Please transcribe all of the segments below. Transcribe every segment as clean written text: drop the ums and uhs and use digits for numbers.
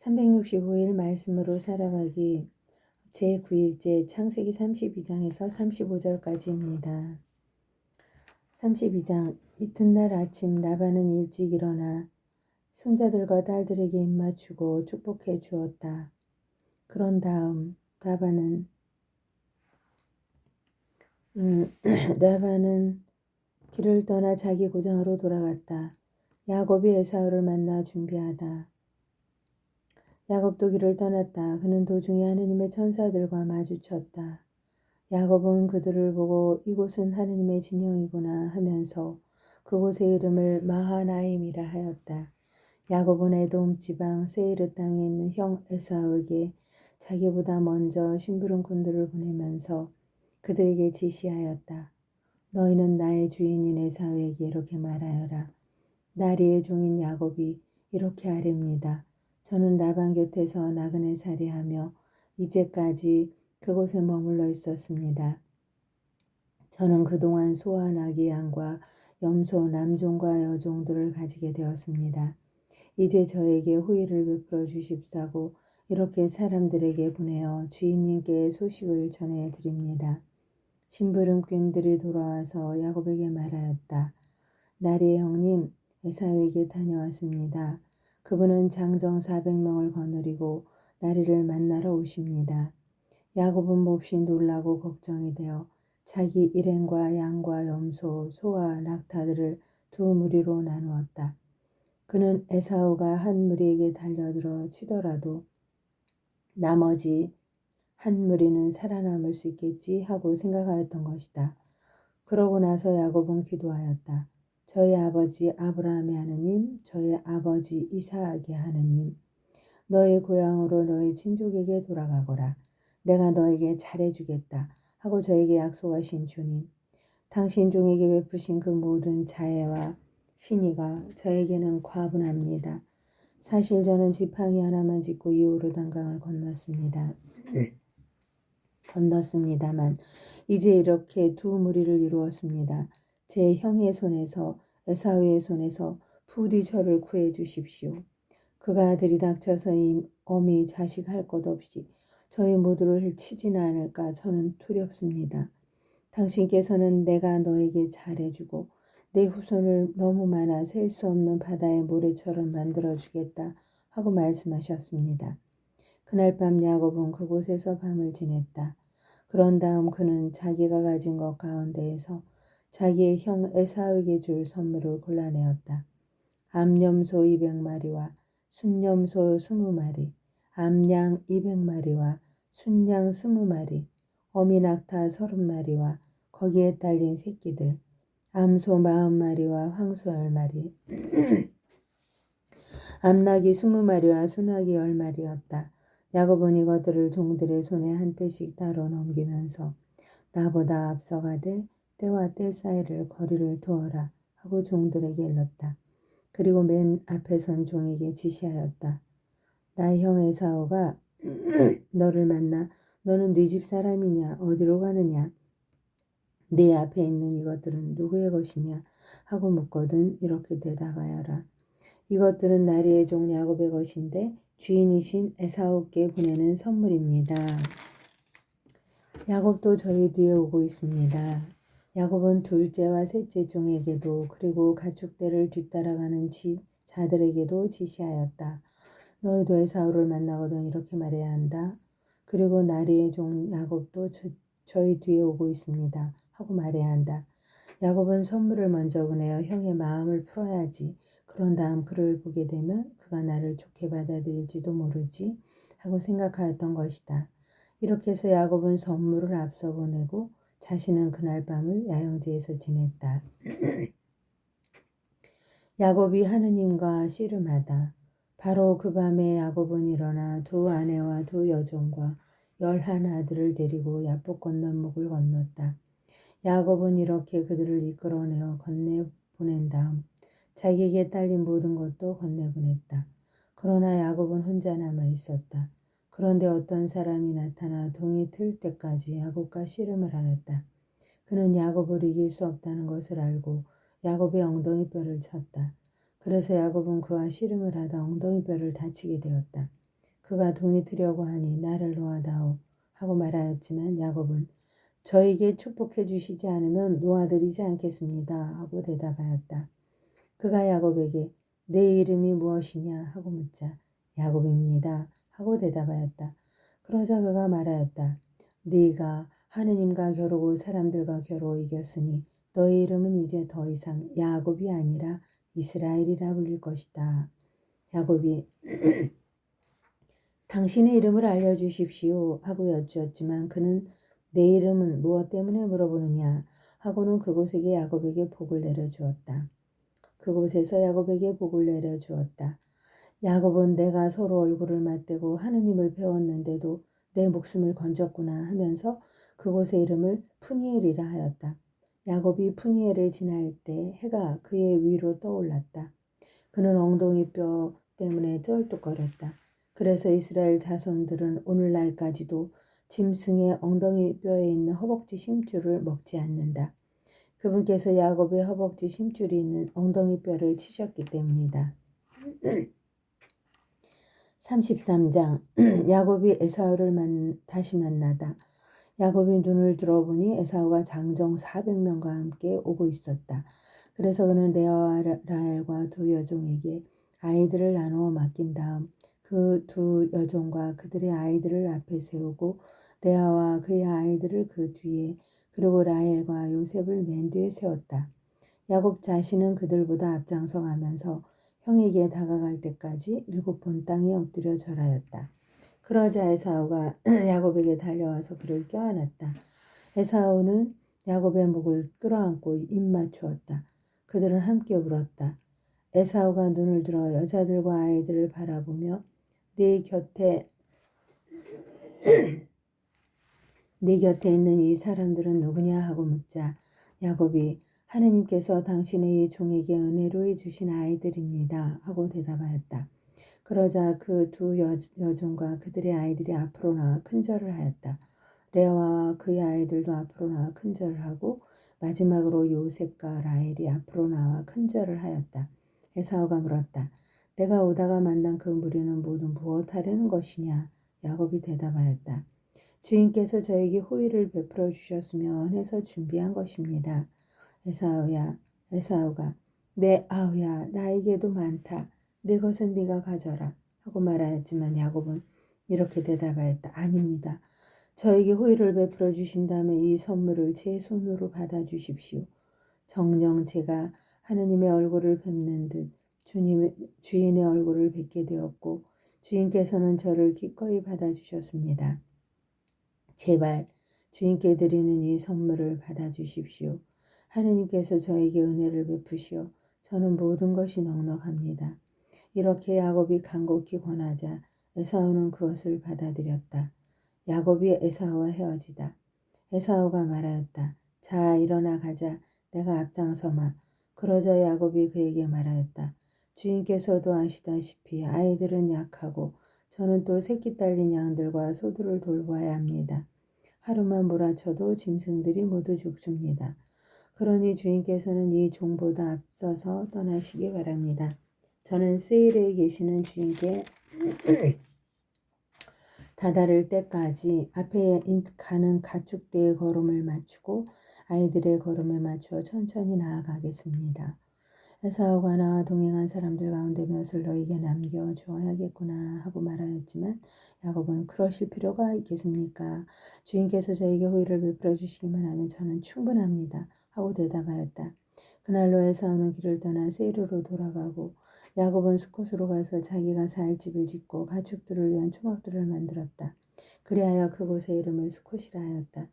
365일 말씀으로 살아가기 제9일째 창세기 32장에서 35절까지입니다. 32장 이튿날 아침 라반은 일찍 일어나 손자들과 딸들에게 입맞추고 축복해 주었다. 그런 다음 라반은 길을 떠나 자기 고장으로 돌아갔다. 야곱이 에사우를 만나 준비하다. 야곱도 길을 떠났다. 그는 도중에 하느님의 천사들과 마주쳤다. 야곱은 그들을 보고 이곳은 하느님의 진영이구나 하면서 그곳의 이름을 마하나임이라 하였다. 야곱은 에돔 지방 세이르 땅에 있는 형 에사우에게 자기보다 먼저 심부름꾼들을 보내면서 그들에게 지시하였다. 너희는 나의 주인인 에사우에게 이렇게 말하여라. 나리의 종인 야곱이 이렇게 아뢰입니다. 저는 라반 곁에서 나그네 살이하며 이제까지 그곳에 머물러 있었습니다. 저는 그동안 소와 나귀 양과 염소 남종과 여종들을 가지게 되었습니다. 이제 저에게 호의를 베풀어 주십사고 이렇게 사람들에게 보내어 주인님께 소식을 전해드립니다. 심부름꾼들이 돌아와서 야곱에게 말하였다. 나리의 형님 에사우에게 다녀왔습니다. 그분은 장정 400명을 거느리고 나리를 만나러 오십니다. 야곱은 몹시 놀라고 걱정이 되어 자기 일행과 양과 염소, 소와 낙타들을 두 무리로 나누었다. 그는 에사우가 한 무리에게 달려들어 치더라도 나머지 한 무리는 살아남을 수 있겠지 하고 생각하였던 것이다. 그러고 나서 야곱은 기도하였다. 저희 아버지 아브라함의 하느님, 저희 아버지 이삭의 하느님, 너의 고향으로 너의 친족에게 돌아가거라. 내가 너에게 잘해주겠다 하고 저에게 약속하신 주님, 당신 종에게 베푸신 그 모든 자애와 신의가 저에게는 과분합니다. 사실 저는 지팡이 하나만 짚고 이 요르단강을 건넜습니다만 이제 이렇게 두 무리를 이루었습니다. 제 형의 손에서 에사우의 손에서 부디 저를 구해 주십시오. 그가 들이닥쳐서 어미 자식 할 것 없이 저희 모두를 치지는 않을까 저는 두렵습니다. 당신께서는 내가 너에게 잘해주고 내 후손을 너무 많아 셀 수 없는 바다의 모래처럼 만들어주겠다 하고 말씀하셨습니다. 그날 밤 야곱은 그곳에서 밤을 지냈다. 그런 다음 그는 자기가 가진 것 가운데에서 자기의 형 에사우에게 줄 선물을 골라내었다. 암염소 200마리와 순염소 20마리, 암양 200마리와 순양 20마리, 어미낙타 30마리와 거기에 딸린 새끼들, 암소 40마리와 황소 10마리, 암낙이 20마리와 순낙이 10마리였다. 야곱은 이것들을 종들의 손에 한 떼씩 따로 넘기면서 나보다 앞서가되 때와 때 사이를 거리를 두어라 하고 종들에게 일렀다. 그리고 맨 앞에 선 종에게 지시하였다. 나의 형 에사우가 너를 만나 너는 네 집 사람이냐 어디로 가느냐 네 앞에 있는 이것들은 누구의 것이냐 하고 묻거든 이렇게 대답하여라. 이것들은 나리의 종 야곱의 것인데 주인이신 에사우께 보내는 선물입니다. 야곱도 저희 뒤에 오고 있습니다. 야곱은 둘째와 셋째 종에게도 그리고 가축대를 뒤따라가는 자들에게도 지시하였다. 너희도 에사우를 만나거든 이렇게 말해야 한다. 그리고 나리의 종 야곱도 저희 뒤에 오고 있습니다 하고 말해야 한다. 야곱은 선물을 먼저 보내어 형의 마음을 풀어야지. 그런 다음 그를 보게 되면 그가 나를 좋게 받아들일지도 모르지 하고 생각하였던 것이다. 이렇게 해서 야곱은 선물을 앞서 보내고 자신은 그날 밤을 야영지에서 지냈다. 야곱이 하느님과 씨름하다. 바로 그 밤에 야곱은 일어나 두 아내와 두 여종과 11 아들을 데리고 야복 건너목을 건넜다. 야곱은 이렇게 그들을 이끌어내어 건네보낸 다음 자기에게 딸린 모든 것도 건네보냈다. 그러나 야곱은 혼자 남아 있었다. 그런데 어떤 사람이 나타나 동이 틀 때까지 야곱과 씨름을 하였다. 그는 야곱을 이길 수 없다는 것을 알고 야곱의 엉덩이뼈를 쳤다. 그래서 야곱은 그와 씨름을 하다 엉덩이뼈를 다치게 되었다. 그가 동이 트려고 하니 나를 놓아다오 하고 말하였지만 야곱은 저에게 축복해 주시지 않으면 놓아드리지 않겠습니다 하고 대답하였다. 그가 야곱에게 내 이름이 무엇이냐 하고 묻자 야곱입니다 하고 대답하였다. 그러자 그가 말하였다. 네가 하느님과 겨루고 사람들과 겨루어 이겼으니 너의 이름은 이제 더 이상 야곱이 아니라 이스라엘이라 불릴 것이다. 야곱이 당신의 이름을 알려주십시오 하고 여쭈었지만 그는 내 이름은 무엇 때문에 물어보느냐 하고는 그곳에게 야곱에게 복을 내려주었다. 그곳에서 야곱에게 복을 내려주었다. 야곱은 내가 서로 얼굴을 맞대고 하느님을 배웠는데도 내 목숨을 건졌구나 하면서 그곳의 이름을 푸니엘이라 하였다. 야곱이 푸니엘을 지날 때 해가 그의 위로 떠올랐다. 그는 엉덩이뼈 때문에 쩔뚝거렸다. 그래서 이스라엘 자손들은 오늘날까지도 짐승의 엉덩이뼈에 있는 허벅지 심줄을 먹지 않는다. 그분께서 야곱의 허벅지 심줄이 있는 엉덩이뼈를 치셨기 때문이다. 33장 야곱이 에사우를 다시 만나다. 야곱이 눈을 들어보니 에사우가 장정 400명과 함께 오고 있었다. 그래서 그는 레아와 라헬과 두 여종에게 아이들을 나누어 맡긴 다음 그 두 여종과 그들의 아이들을 앞에 세우고 레아와 그의 아이들을 그 뒤에 그리고 라헬과 요셉을 맨 뒤에 세웠다. 야곱 자신은 그들보다 앞장서 가면서 형에게 다가갈 때까지 7번 땅에 엎드려 절하였다. 그러자 에사우가 야곱에게 달려와서 그를 껴안았다. 에사우는 야곱의 목을 끌어안고 입 맞추었다. 그들은 함께 울었다. 에사우가 눈을 들어 여자들과 아이들을 바라보며 네 곁에 있는 이 사람들은 누구냐 하고 묻자 야곱이 하느님께서 당신의 이 종에게 은혜로 주신 아이들입니다 하고 대답하였다. 그러자 그 두 여종과 그들의 아이들이 앞으로 나와 큰절을 하였다. 레아와 그의 아이들도 앞으로 나와 큰절을 하고 마지막으로 요셉과 라헬이 앞으로 나와 큰절을 하였다. 에사우가 물었다. 내가 오다가 만난 그 무리는 모두 무엇하려는 것이냐? 야곱이 대답하였다. 주인께서 저에게 호의를 베풀어 주셨으면 해서 준비한 것입니다. 에사우가 내 아우야 나에게도 많다. 내 것은 네가 가져라 하고 말하였지만 야곱은 이렇게 대답하였다. 아닙니다. 저에게 호의를 베풀어 주신다면 이 선물을 제 손으로 받아 주십시오. 정녕 제가 하느님의 얼굴을 뵙는 듯 주인의 얼굴을 뵙게 되었고 주인께서는 저를 기꺼이 받아 주셨습니다. 제발 주인께 드리는 이 선물을 받아 주십시오. 하느님께서 저에게 은혜를 베푸시어 저는 모든 것이 넉넉합니다. 이렇게 야곱이 간곡히 권하자 에사우는 그것을 받아들였다. 야곱이 에사우와 헤어지다. 에사우가 말하였다. 자 일어나 가자. 내가 앞장서마. 그러자 야곱이 그에게 말하였다. 주인께서도 아시다시피 아이들은 약하고 저는 또 새끼 딸린 양들과 소들을 돌봐야 합니다. 하루만 몰아쳐도 짐승들이 모두 죽습니다. 그러니 주인께서는 이 종보다 앞서서 떠나시기 바랍니다. 저는 세일에 계시는 주인께 다다를 때까지 앞에 가는 가축대의 걸음을 맞추고 아이들의 걸음에 맞추어 천천히 나아가겠습니다. 에사우가 나와 동행한 사람들 가운데 몇을 너에게 남겨 주어야겠구나 하고 말하였지만 야곱은 그러실 필요가 있겠습니까? 주인께서 저에게 호의를 베풀어 주시기만 하면 저는 충분합니다 하고 대답하였다. 그날로 에사우는 길을 떠나 세이르로 돌아가고 야곱은 수콧으로 가서 자기가 살 집을 짓고 가축들을 위한 초막들을 만들었다. 그리하여 그곳의 이름을 수콧이라 하였다.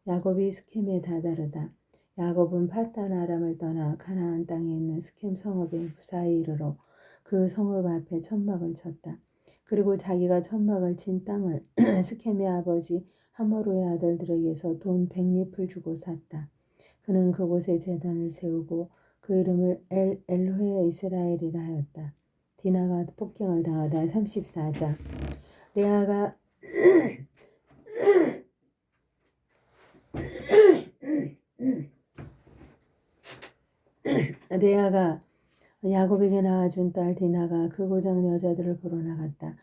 야곱이 스켐에 다다르다. 야곱은 파단 아람을 떠나 가나안 땅에 있는 스켐 성읍에 무사히 이르러 그 성읍 앞에 천막을 쳤다. 그리고 자기가 천막을 친 땅을 스켐의 아버지 하모르의 아들들에게서 돈 100립을 주고 샀다. 그는 그곳에 제단을 세우고 그 이름을 엘로헤 이스라엘이라 하였다. 디나가 폭행을 당하다. 34장 레아가 야곱에게 낳아준 딸 디나가 그 고장 여자들을 보러 나갔다.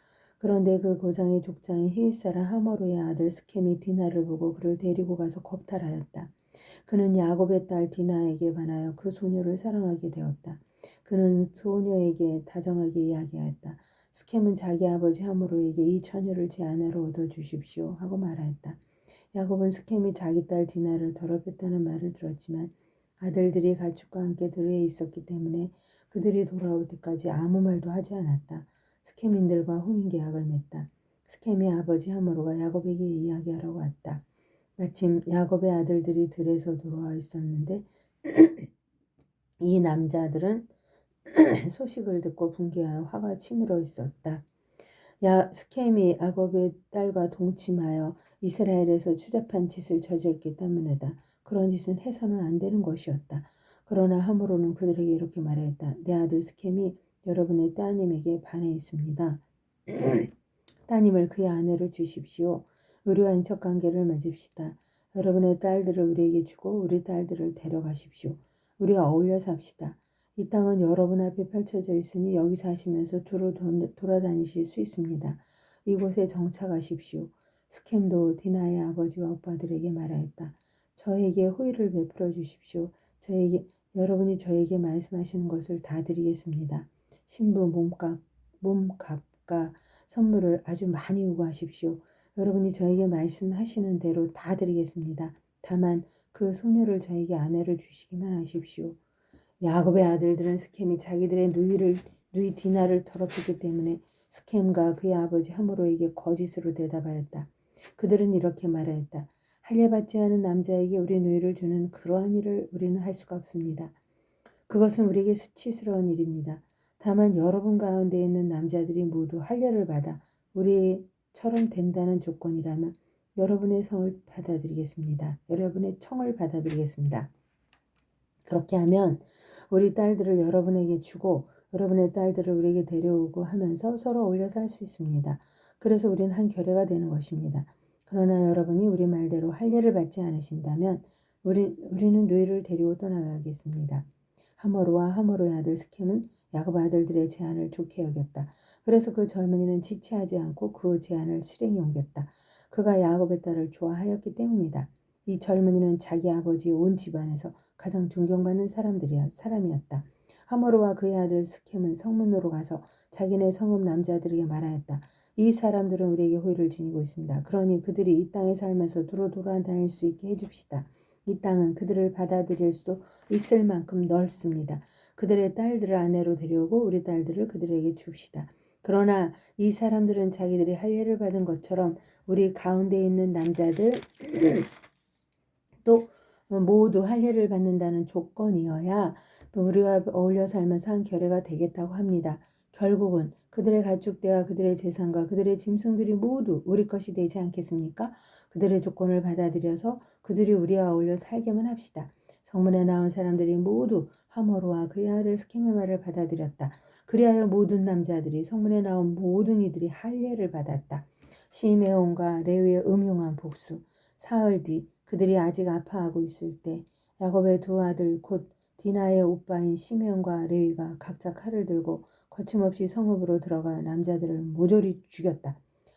그런데 그 고장의 족장인 히윗 사람 하모르의 아들 스켐이 디나를 보고 그를 데리고 가서 겁탈하였다. 그는 야곱의 딸 디나에게 반하여 그 소녀를 사랑하게 되었다. 그는 소녀에게 다정하게 이야기하였다. 스켐은 자기 아버지 하모르에게 이 처녀를 제 아내로 얻어주십시오 하고 말하였다. 야곱은 스켐이 자기 딸 디나를 더럽혔다는 말을 들었지만 아들들이 가축과 함께 들에 있었기 때문에 그들이 돌아올 때까지 아무 말도 하지 않았다. 스켐인들과 혼인계약을 맺다. 스켐의 아버지 하모르가 야곱에게 이야기하러 왔다. 마침 야곱의 아들들이 들에서 돌아와 있었는데 이 남자들은 소식을 듣고 분개하여 화가 치밀어 있었다. 스켐이 야곱의 딸과 동침하여 이스라엘에서 추잡한 짓을 저질렀기 때문이다. 그런 짓은 해서는 안 되는 것이었다. 그러나 하모로는 그들에게 이렇게 말하였다. 내 아들 스켐이 여러분의 따님에게 반해 있습니다. 따님을 그의 아내를 주십시오. 우리와 인척관계를 맺읍시다. 여러분의 딸들을 우리에게 주고 우리 딸들을 데려가십시오. 우리와 어울려 삽시다. 이 땅은 여러분 앞에 펼쳐져 있으니 여기 사시면서 두루 돌아다니실 수 있습니다. 이곳에 정착하십시오. 스켐도 디나의 아버지와 오빠들에게 말하였다. 저에게 호의를 베풀어 주십시오. 여러분이 저에게 말씀하시는 것을 다 드리겠습니다. 신부 몸값과 선물을 아주 많이 요구하십시오. 여러분이 저에게 말씀하시는 대로 다 드리겠습니다. 다만 그 소녀를 저에게 아내를 주시기만 하십시오. 야곱의 아들들은 스켐이 자기들의 누이 디나를 더럽히기 때문에 스켐과 그의 아버지 하모로에게 거짓으로 대답하였다. 그들은 이렇게 말하였다. 할례받지 않은 남자에게 우리 누이를 주는 그러한 일을 우리는 할 수가 없습니다. 그것은 우리에게 수치스러운 일입니다. 다만 여러분 가운데 있는 남자들이 모두 할례를 받아 우리처럼 된다는 조건이라면 여러분의 청을 받아들이겠습니다. 그렇게 하면 우리 딸들을 여러분에게 주고 여러분의 딸들을 우리에게 데려오고 하면서 서로 어울려 살 수 있습니다. 그래서 우리는 한 결례가 되는 것입니다. 그러나 여러분이 우리 말대로 할례를 받지 않으신다면 우리는 누이를 데리고 떠나가겠습니다. 하모르와 하모르의 아들 스켐은 야곱 아들들의 제안을 좋게 여겼다. 그래서 그 젊은이는 지체하지 않고 그 제안을 실행에 옮겼다. 그가 야곱의 딸을 좋아하였기 때문이다. 이 젊은이는 자기 아버지 온 집안에서 가장 존경받는 사람이었다. 하모르와 그의 아들 스켐은 성문으로 가서 자기네 성읍 남자들에게 말하였다. 이 사람들은 우리에게 호의를 지니고 있습니다. 그러니 그들이 이 땅에 살면서 두루 돌아다닐 수 있게 해줍시다. 이 땅은 그들을 받아들일 수 있을 만큼 넓습니다. 그들의 딸들을 아내로 데려오고 우리 딸들을 그들에게 줍시다. 그러나 이 사람들은 자기들이 할례를 받은 것처럼 우리 가운데 있는 남자들 또 모두 할례를 받는다는 조건이어야 우리와 어울려 살면서 한 결례가 되겠다고 합니다. 결국은 그들의 가축대와 그들의 재산과 그들의 짐승들이 모두 우리 것이 되지 않겠습니까? 그들의 조건을 받아들여서 그들이 우리와 어울려 살게만 합시다. 성문에 나온 사람들이 모두 하모르와 그의 아들 스켐의 말을 받아들였다. 그리하여 모든 남자들이 성문에 나온 모든 이들이 할례를 받았다. 시메온과 레위의 음흉한 복수. 사흘 뒤 그들이 아직 아파하고 있을 때 야곱의 두 아들 곧 디나의 오빠인 시메온과 레위가 각자 칼을 들고 거침없이 성읍으로 들어가 남자들을 모조리 죽였다.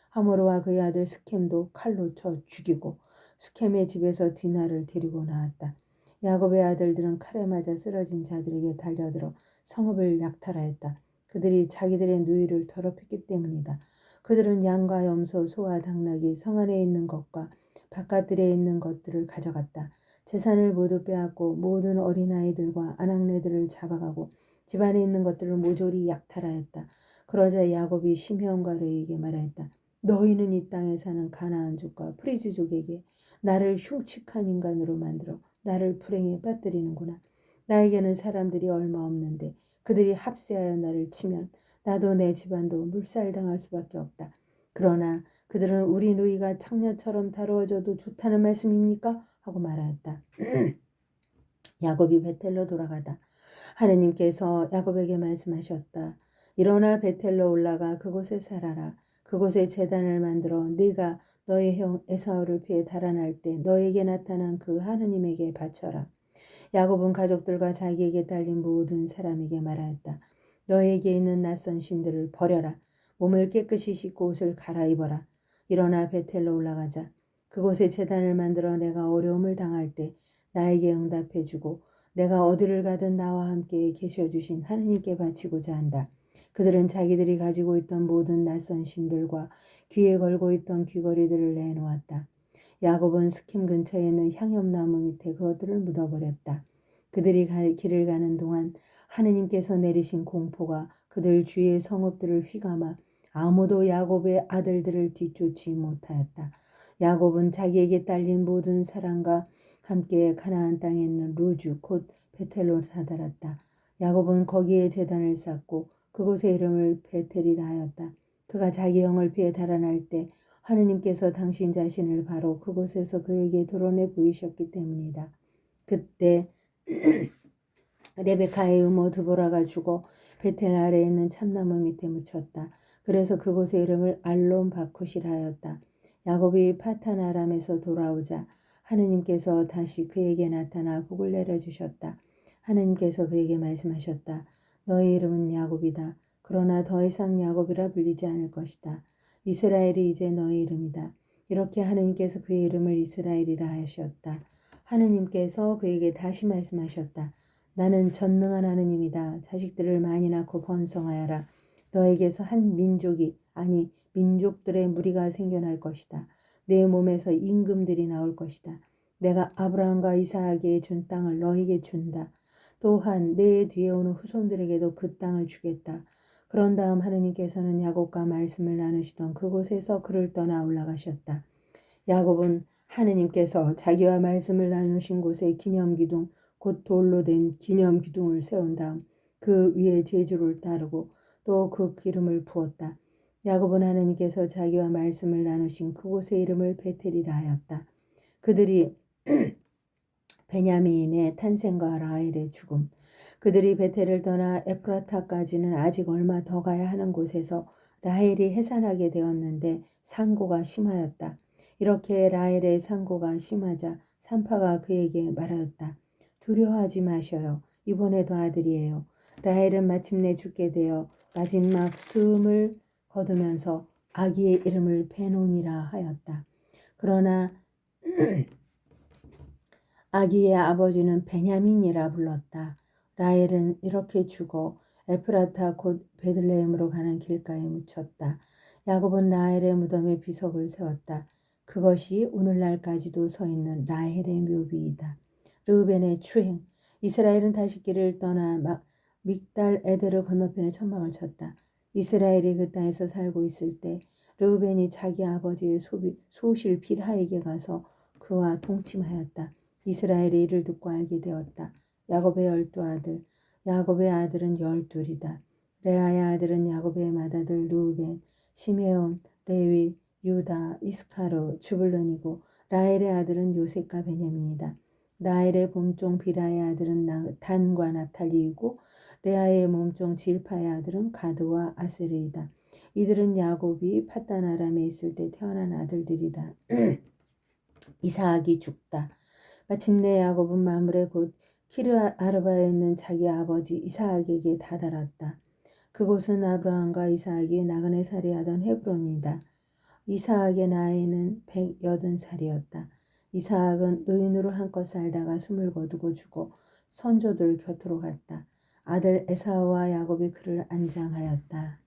하모르와 그의 아들 스켐도 칼로 쳐 죽이고 스켐의 집에서 디나를 데리고 나왔다. 야곱의 아들들은 칼에 맞아 쓰러진 자들에게 달려들어 성읍을 약탈하였다. 그들이 자기들의 누이를 더럽혔기 때문이다. 그들은 양과 염소, 소와 당나귀, 성 안에 있는 것과 바깥들에 있는 것들을 가져갔다. 재산을 모두 빼앗고 모든 어린아이들과 아낙네들을 잡아가고 집안에 있는 것들을 모조리 약탈하였다. 그러자 야곱이 시므온과 레위에게 말하였다. 너희는 이 땅에 사는 가나안족과 프리즈족에게 나를 흉측한 인간으로 만들어 나를 불행에 빠뜨리는구나. 나에게는 사람들이 얼마 없는데 그들이 합세하여 나를 치면 나도 내 집안도 물살당할 수밖에 없다. 그러나 그들은 우리 누이가 창녀처럼 다루어져도 좋다는 말씀입니까? 하고 말하였다. 야곱이 베텔로 돌아가다 하느님께서 야곱에게 말씀하셨다. 일어나 베텔로 올라가 그곳에 살아라. 그곳에 제단을 만들어 네가 너의 형 에사우를 피해 달아날 때 너에게 나타난 그 하느님에게 바쳐라. 야곱은 가족들과 자기에게 딸린 모든 사람에게 말하였다. 너에게 있는 낯선 신들을 버려라. 몸을 깨끗이 씻고 옷을 갈아입어라. 일어나 베텔로 올라가자. 그곳에 제단을 만들어 내가 어려움을 당할 때 나에게 응답해주고 내가 어디를 가든 나와 함께 계셔주신 하느님께 바치고자 한다. 그들은 자기들이 가지고 있던 모든 낯선 신들과 귀에 걸고 있던 귀걸이들을 내놓았다. 야곱은 스킴 근처에 있는 향염나무 밑에 그것들을 묻어버렸다. 그들이 길을 가는 동안 하느님께서 내리신 공포가 그들 주위의 성읍들을 휘감아 아무도 야곱의 아들들을 뒤쫓지 못하였다. 야곱은 자기에게 딸린 모든 사람과 함께 가나안 땅에 있는 루주 곧 베텔로 다다랐다. 야곱은 거기에 제단을 쌓고 그곳의 이름을 베텔이라 하였다. 그가 자기 형을 피해 달아날 때 하느님께서 당신 자신을 바로 그곳에서 그에게 드러내 보이셨기 때문이다. 그때 레베카의 이모 드보라가 죽어 베텔 아래에 있는 참나무 밑에 묻혔다. 그래서 그곳의 이름을 알론 바쿠시라 하였다. 야곱이 파탄 아람에서 돌아오자 하느님께서 다시 그에게 나타나 복을 내려주셨다. 하느님께서 그에게 말씀하셨다. 너의 이름은 야곱이다. 그러나 더 이상 야곱이라 불리지 않을 것이다. 이스라엘이 이제 너의 이름이다. 이렇게 하느님께서 그의 이름을 이스라엘이라 하셨다. 하느님께서 그에게 다시 말씀하셨다. 나는 전능한 하느님이다. 자식들을 많이 낳고 번성하여라. 너에게서 한 민족이 아니 민족들의 무리가 생겨날 것이다. 내 몸에서 임금들이 나올 것이다. 내가 아브라함과 이삭에게 준 땅을 너에게 준다. 또한 내 뒤에 오는 후손들에게도 그 땅을 주겠다. 그런 다음 하느님께서는 야곱과 말씀을 나누시던 그곳에서 그를 떠나 올라가셨다. 야곱은 하느님께서 자기와 말씀을 나누신 곳에 기념기둥 곧 돌로 된 기념기둥을 세운 다음 그 위에 제주를 따르고 또 그 기름을 부었다. 야곱은 하느님께서 자기와 말씀을 나누신 그곳의 이름을 베텔이라 하였다. 그들이 베냐민의 탄생과 라헬의 죽음. 그들이 베텔을 떠나 에프라타까지는 아직 얼마 더 가야 하는 곳에서 라헬이 해산하게 되었는데 상고가 심하였다. 이렇게 라헬의 상고가 심하자 산파가 그에게 말하였다. 두려워하지 마셔요. 이번에도 아들이에요. 라헬은 마침내 죽게 되어 마지막 숨을 거두면서 아기의 이름을 베논이라 하였다. 그러나 아기의 아버지는 베냐민이라 불렀다. 라헬은 이렇게 죽어 에프라타 곧 베들레헴으로 가는 길가에 묻혔다. 야곱은 라헬의 무덤에 비석을 세웠다. 그것이 오늘날까지도 서 있는 라헬의 묘비이다. 르우벤의 추행. 이스라엘은 다시 길을 떠나 믹달 에드르 건너편에 천막을 쳤다. 이스라엘이 그 땅에서 살고 있을 때 르우벤이 자기 아버지의 소실 빌하에게 가서 그와 동침하였다. 이스라엘이 이를 듣고 알게 되었다. 야곱의 12아들. 야곱의 아들은 12이다. 레아의 아들은 야곱의 맏아들 르우벤, 시메온, 레위, 유다, 이스카르, 주불론이고 라헬의 아들은 요셉과 베냐민이다. 라헬의 몸종 비라의 아들은 단과 나탈리이고 레아의 몸종 질파의 아들은 가드와 아세르이다. 이들은 야곱이 팟단 아람에 있을 때 태어난 아들들이다. 이삭이 죽다. 마침내 야곱은 마므레 곧 키르아르바에 있는 자기 아버지 이삭에게 다다랐다. 그곳은 아브라함과 이삭이 나그네 살이하던 헤브론이다. 이삭의 나이는 180살이었다. 이삭은 노인으로 한껏 살다가 숨을 거두고 죽어 선조들 곁으로 갔다. 아들 에사우와 야곱이 그를 안장하였다.